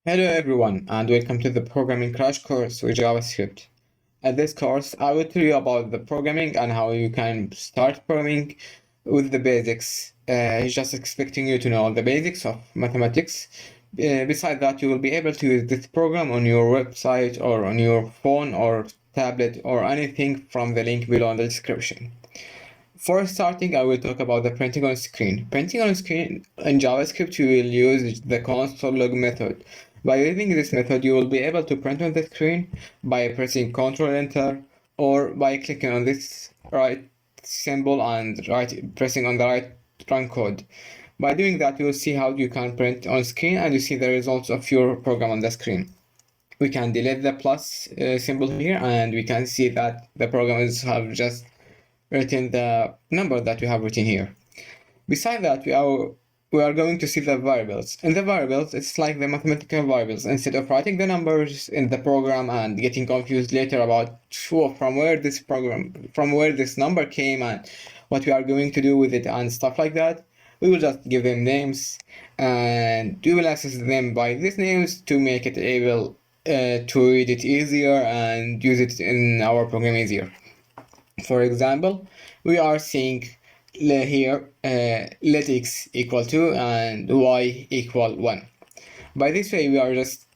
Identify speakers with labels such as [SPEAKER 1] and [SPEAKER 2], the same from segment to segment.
[SPEAKER 1] Hello everyone and welcome to the programming crash course with JavaScript. At this course, I will tell you about the programming and how you can start programming with the basics. Just expecting you to know the basics of mathematics. Besides that, you will be able to use this program on your website or on your phone or tablet or anything from the link below in the description. For starting, I will talk about the printing on screen. Printing on screen in JavaScript, you will use the console log method. By using this method, you will be able to print on the screen by pressing Ctrl Enter or by clicking on this right symbol and pressing on the right run code. By doing that, you will see how you can print on screen and you see the results of your program on the screen. We can delete the plus symbol here and we can see that the program have just written the number that we have written here. Besides that, we are going to see the variables. In the variables, it's like the mathematical variables. Instead of writing the numbers in the program and getting confused later about from where this number came and what we are going to do with it and stuff like that, we will just give them names and we will access them by these names to make it able to read it easier and use it in our program easier. For example, we are seeing here let x equal 2 and y equal 1. By this way, we are just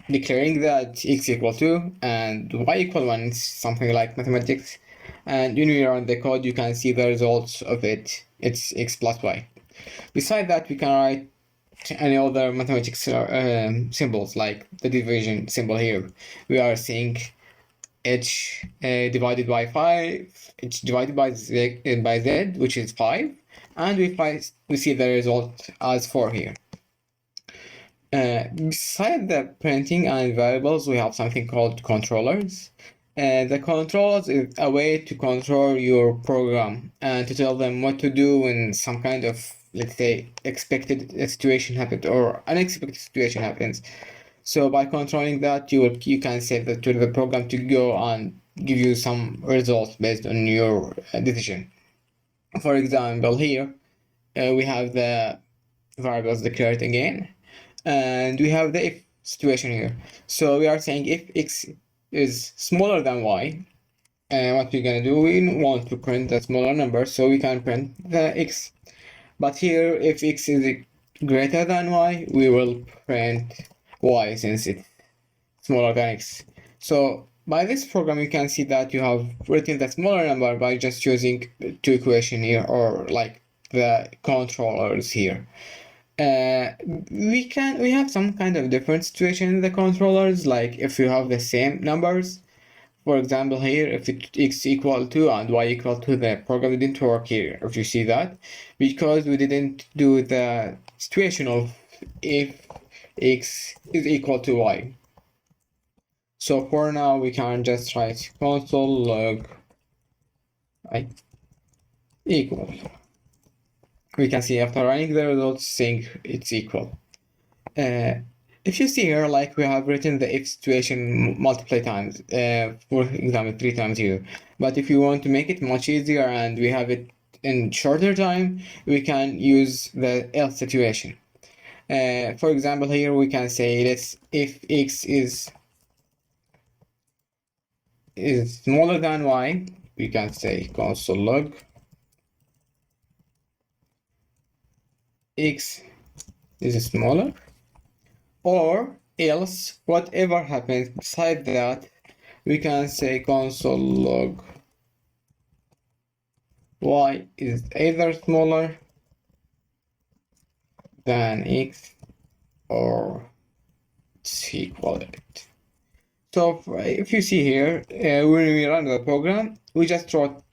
[SPEAKER 1] declaring that x equal 2 and y equal 1 is something like mathematics. And when we run the code, you can see the results of it. It's x plus y. Besides that, we can write any other mathematics symbols like the division symbol here. We are seeing h divided by 5, h divided by z, which is 5, and we see the result as 4 here. Beside the printing and variables, we have something called controllers. The controllers is a way to control your program and to tell them what to do when some kind of, let's say, expected situation happens or unexpected situation happens. So by controlling that, you can set to the program to go and give you some results based on your decision. For example, here we have the variables declared again, and we have the if situation here. So we are saying if x is smaller than y, and what we're gonna do, we want to print a smaller number, so we can print the x. But here, if x is greater than y, we will print y since it's smaller than x. So by this program, you can see that you have written the smaller number by just using two equations here or like the controllers here. We have some kind of different situation in the controllers, like if you have the same numbers. For example, here, if x equal to and y equal to, the program didn't work here, if you see that, because we didn't do the situation of if x is equal to y. So for now, we can just write console log equal. We can see after running the results saying it's equal. If you see here, like we have written the if situation multiple times, for example, 3 times here. But if you want to make it much easier and we have it in shorter time, we can use the else situation. For example, here we can say if x is smaller than y, we can say console log x is smaller, or else whatever happens beside that, we can say console log y is either smaller than x or it's equal to it. So if you see here, when we run the program, we just wrote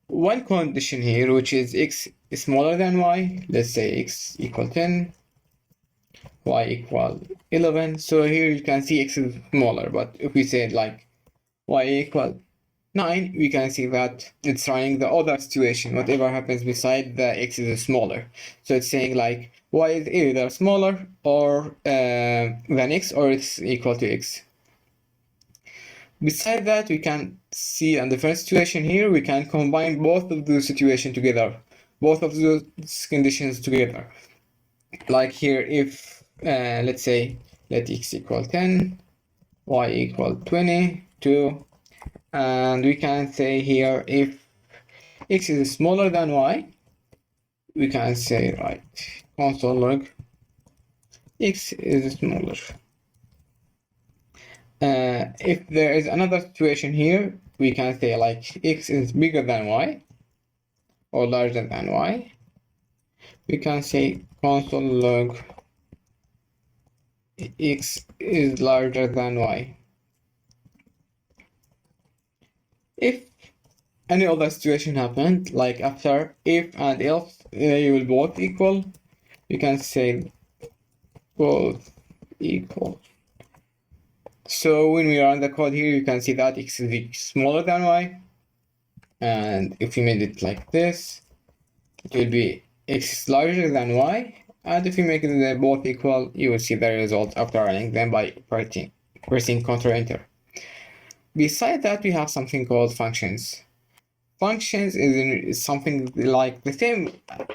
[SPEAKER 1] one condition here, which is x is smaller than y. Let's say x equal 10, y equal 11. So here you can see x is smaller, but if we say like y equal 9, we can see that it's running the other situation. Whatever happens beside the x is smaller. So it's saying like y is either smaller or than x, or it's equal to x. Besides that, we can see on the first situation here, we can combine both of those situations together, both of those conditions together. Like here, if let's say let x equal 10, y equal 22, and we can say here if x is smaller than y, we can say right console log x is smaller. If there is another situation here, we can say like x is bigger than y or larger than y. We can say console log x is larger than y. If any other situation happened, like after if and else they will both equal, you can say both equal. So when we run the code here, you can see that x is smaller than y, and if we made it like this, it will be x is larger than y, and if you make them both equal, you will see the result after running them by pressing Ctrl Enter. Besides that, we have something called functions. Functions is something like the same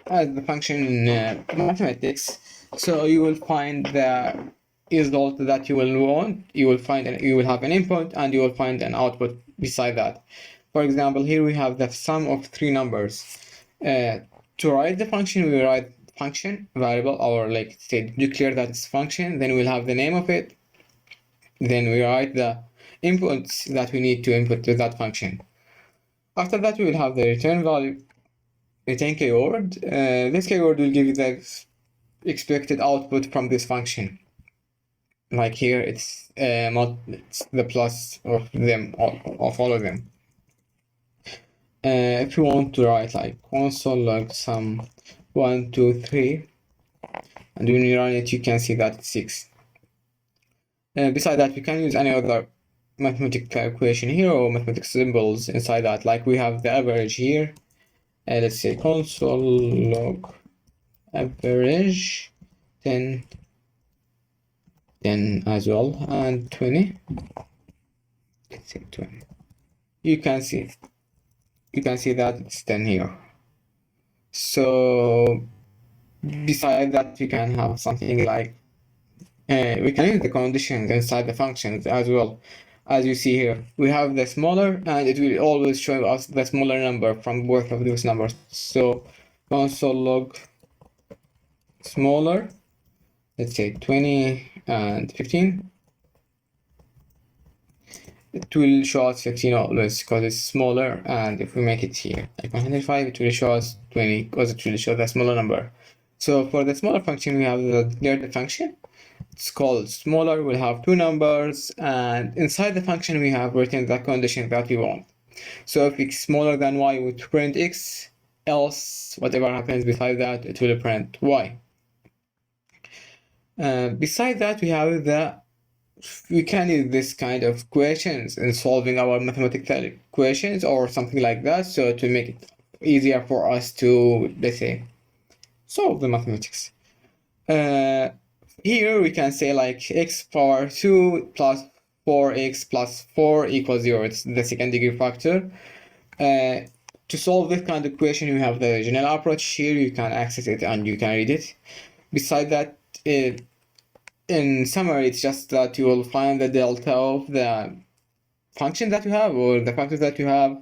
[SPEAKER 1] as the function in mathematics. So you will find the result that you will want. You will have an input and you will find an output beside that. For example, here we have the sum of three numbers. To write the function, we write function variable, or like say declare that it's function. Then we'll have the name of it. Then we write the inputs that we need to input to that function. After that, we will have the return value, return keyword. This keyword will give you the expected output from this function. Like here, it's the plus of them, of all of them. If you want to write like console log sum 1, 2, 3, and when you run it, you can see that it's 6. Besides that, we can use any other mathematical equation here or mathematical symbols inside that. Like we have the average here. Let's say console log average 10 as well, and 20. Let's say 20. You can see that it's 10 here. So beside that, we can have something like we can use the conditions inside the functions as well. As you see here, we have the smaller, and it will always show us the smaller number from both of those numbers. So console log smaller, let's say 20 and 15. It will show us 15 always because it's smaller, and if we make it here like 105, it will show us 20 because it will show the smaller number. So for the smaller function, we have the function. It's called smaller. We'll have two numbers, and inside the function we have written the condition that we want. So if x smaller than y, we print x, else whatever happens beside that, it will print y. Beside that, we can use this kind of questions in solving our mathematical equations or something like that, so to make it easier for us to, let's say, solve the mathematics. Here we can say like x power 2 plus 4x plus 4 equals 0. It's the second degree factor. To solve this kind of equation, you have the general approach here. You can access it and you can read it. Beside that, in summary, it's just that you will find the delta of the function that you have or the factors that you have,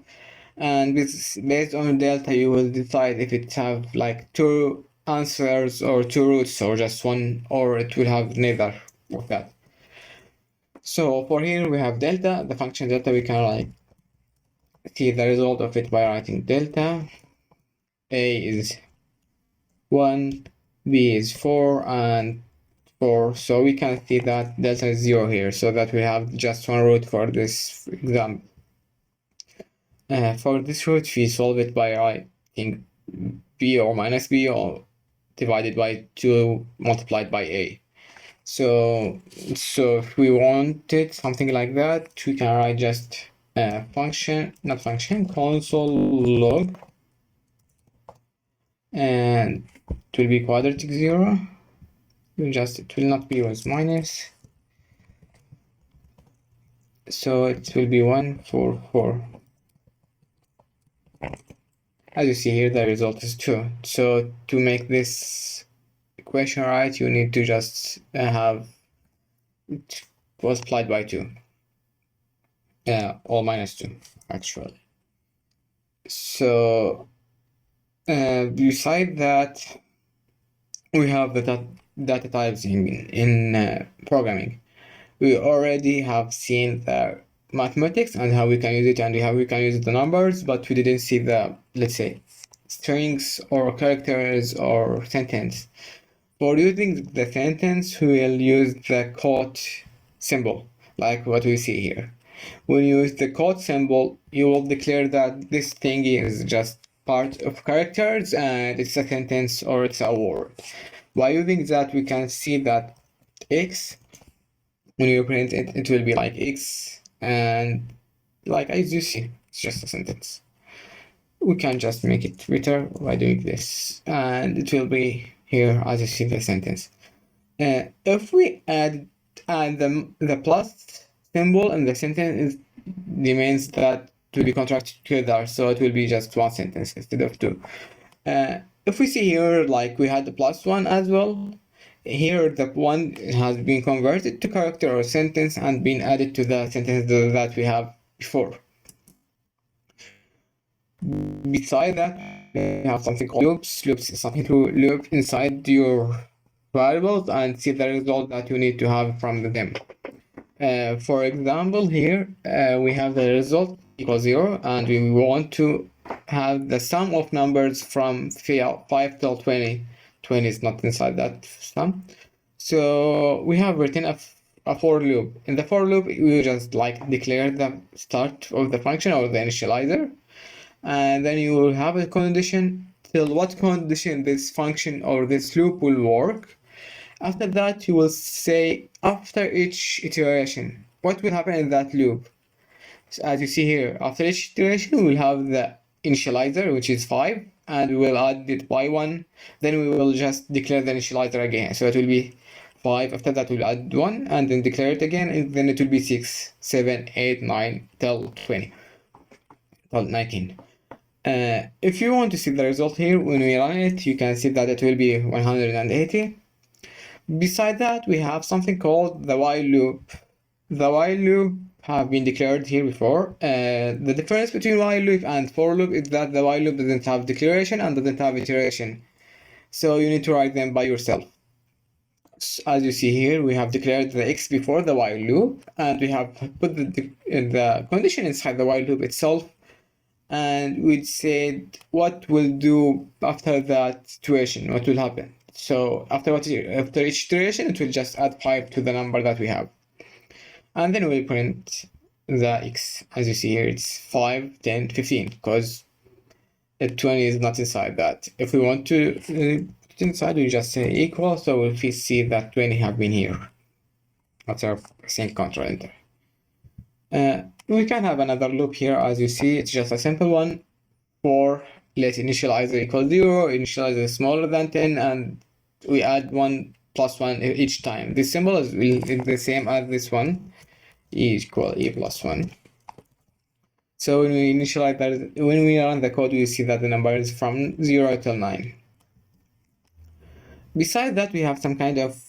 [SPEAKER 1] and based on delta, you will decide if it have like two answers or two roots or just one, or it will have neither of that. So for here we have delta, the function delta. We can like see the result of it by writing delta. A is 1, B is 4, and 4. So we can see that delta is 0 here, so that we have just one root for this example. For this root, we solve it by writing b or minus b or divided by 2 multiplied by a. So if we wanted something like that, we can write just console log, and it will be quadratic 0. It will not be with minus, so it will be 1, 4, 4. As you see here, the result is 2. So to make this equation right, you need to just have it was multiplied by 2. Or minus 2, actually. So, beside that, we have the data types in programming. We already have seen the mathematics and how we can use it and how we can use the numbers, but we didn't see the, let's say, strings or characters or sentence. For using the sentence, we will use the quote symbol, like what we see here. When you use the quote symbol, you will declare that this thing is just part of characters and it's a sentence or it's a word. By using that, we can see that X, when you print it, it will be like X, and like as you see, it's just a sentence. We can just make it better by doing this, and it will be here as you see the sentence. If we add the plus symbol in the sentence, it means that to be contracted together, so it will be just one sentence instead of two. If we see here, like we had the plus one as well, here the one has been converted to character or sentence and been added to the sentence that we have before. Beside that, we have something called loops. Loops is something to loop inside your variables and see the result that you need to have from them. For example, here we have the result equals 0, and we want to have the sum of numbers from 5 till 20. 20 is not inside that sum. So we have written a for loop. In the for loop, we just like declare the start of the function or the initializer, and then you will have a condition till what condition this function or this loop will work. After that, you will say after each iteration, what will happen in that loop. So as you see here, after each iteration, we will have the initializer, which is 5, and we will add it by 1. Then we will just declare the initializer again. So it will be 5. After that, we'll add 1, and then declare it again, and then it will be 6, 7, 8, 9, till 20, till 19. If you want to see the result here, when we run it, you can see that it will be 180. Beside that, we have something called the while loop. The while loop have been declared here before. The difference between while loop and for loop is that the while loop doesn't have declaration and doesn't have iteration. So you need to write them by yourself. As you see here, we have declared the x before the while loop, and we have put the condition inside the while loop itself, and we said what will do after that situation, what will happen. So after each iteration, it will just add 5 to the number that we have. And then we'll print the x. As you see here, it's 5, 10, 15, because 20 is not inside that. If we want to put it inside, we just say equal, so we'll see that 20 have been here. After pressing Ctrl Enter. We can have another loop here. As you see, it's just a simple one for let initializer equal 0, initializer smaller than 10, and we add 1 plus 1 each time. This symbol is the same as this one, e equal e plus 1. So when we initialize that, when we run the code, we see that the number is from 0 till 9. Besides that, we have some kind of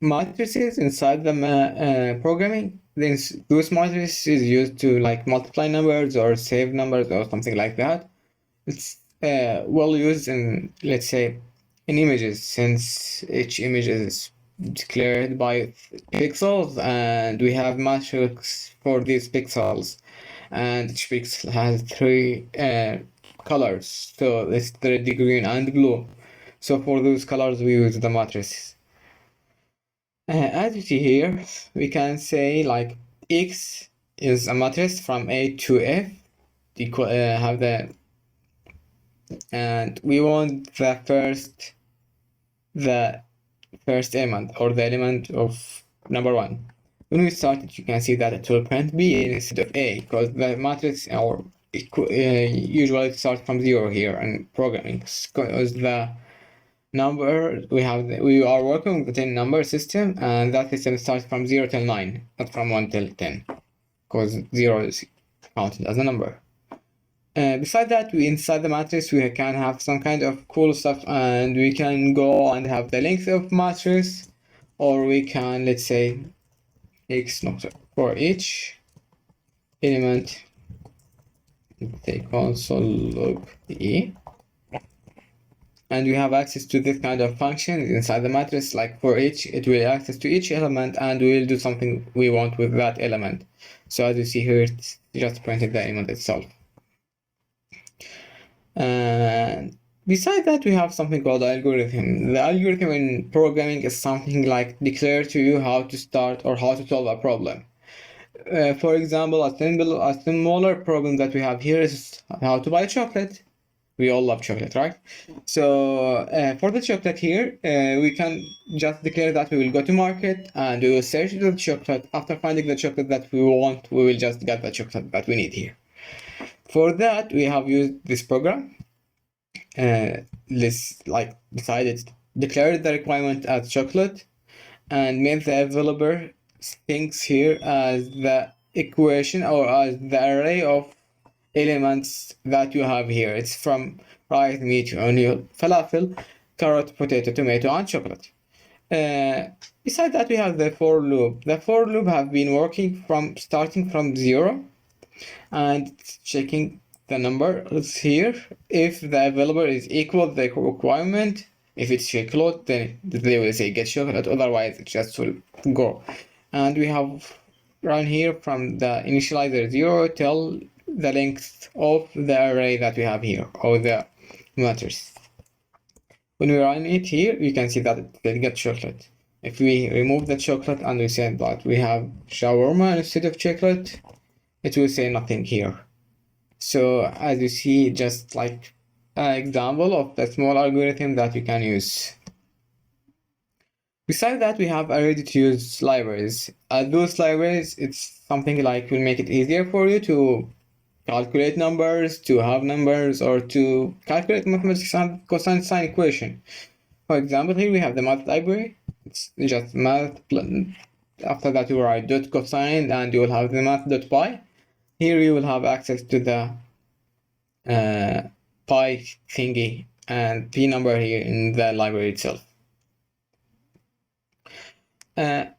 [SPEAKER 1] matrices inside the programming. Then those matrices used to like multiply numbers or save numbers or something like that. It's well used in, let's say, in images, since each image is declared by pixels, and we have matrix for these pixels, and each pixel has 3 colors, so it's the red, green, and blue. So for those colors, we use the matrices. As you see here, we can say like X is a matrix from A to F, have the, and we want the first element, or the element of number 1. When we start it, you can see that it will print B instead of A, because the matrix usually starts from 0 here in programming, because the number we are working with the 10 number system, and that system starts from 0 till 9, not from 1 till 10, because 0 is counted as a number. Besides that, inside the matrix we can have some kind of cool stuff, and we can go and have the length of matrix, or we can, let's say, x nocta for each element, say console log e, and we have access to this kind of function inside the matrix. Like for each, it will access to each element, and we will do something we want with that element. So as you see here, it's just printed the element itself. And besides that, we have something called algorithm. The algorithm in programming is something like declare to you how to start or how to solve a problem. For example, a smaller problem that we have here is how to buy chocolate. We all love chocolate, right? So for the chocolate here, we can just declare that we will go to market and we will search the chocolate. After finding the chocolate that we want, we will just get the chocolate that we need here. For that, we have used this program. Decided declared the requirement as chocolate and made the developer things here as the equation or as the array of elements that you have here. It's from rice, meat, onion, falafel, carrot, potato, tomato, and chocolate. Besides that, we have the for loop. The for loop have been working from starting from 0 and checking the numbers here. If the developer is equal to the requirement, if it's chocolate, then they will say get chocolate, otherwise it just will go. And we have run here from the initializer 0 till the length of the array that we have here, or the matrix. When we run it here, you can see that it will get chocolate. If we remove the chocolate and we say that we have shawarma instead of chocolate, it will say nothing here. So as you see, just like an example of the small algorithm that you can use. Besides that, we have a ready-to-use libraries. Those libraries, it's something like will make it easier for you to calculate numbers, to have numbers, or to calculate mathematics and cosine sine equation. For example, here we have the math library. It's just math. After that, you write dot cosine, and you will have the math.py. Here you will have access to the pi thingy and p number here in the library itself. I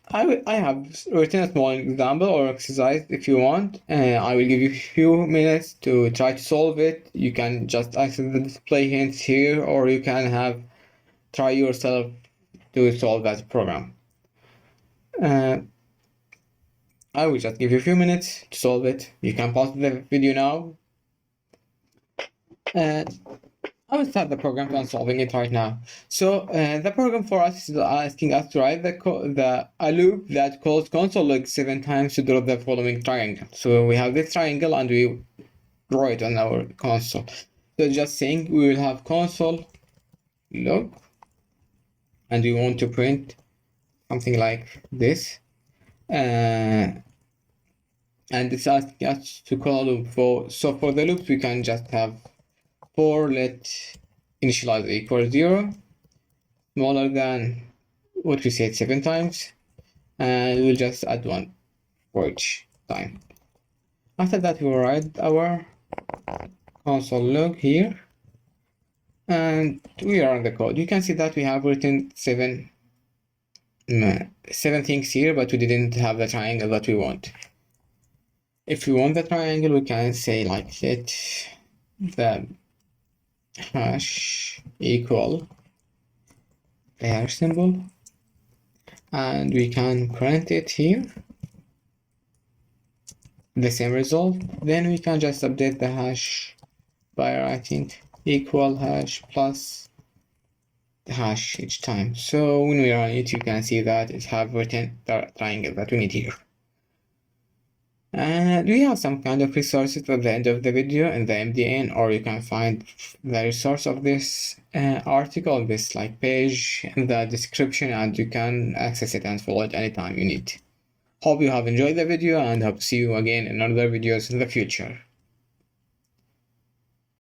[SPEAKER 1] have written a small example or exercise if you want. I will give you a few minutes to try to solve it. You can just access the display hints here, or you can try yourself to solve that program. I will just give you a few minutes to solve it. You can pause the video now. I will start the program and solving it right now. So the program for us is asking us to write a loop that calls console log 7 times to draw the following triangle. So we have this triangle and we draw it on our console. So just saying we will have console log and we want to print something like this. And it's asking us to call a loop for the loops we can just have for let initialize equals 0 smaller than what we said 7 times, and we'll just add 1 for each time. After that, we'll write our console log here and we run the code. You can see that we have written seven things here, but we didn't have the triangle that we want. If we want the triangle, we can say like let the hash equal the hash symbol, and we can print it here, the same result. Then we can just update the hash by writing equal hash plus the hash each time. So when we run it, you can see that it have written the triangle that we need here. And we have some kind of resources at the end of the video in the MDN, or you can find the resource of this article, this like page in the description, and you can access it and follow it anytime you need. Hope you have enjoyed the video and hope to see you again in other videos in the future.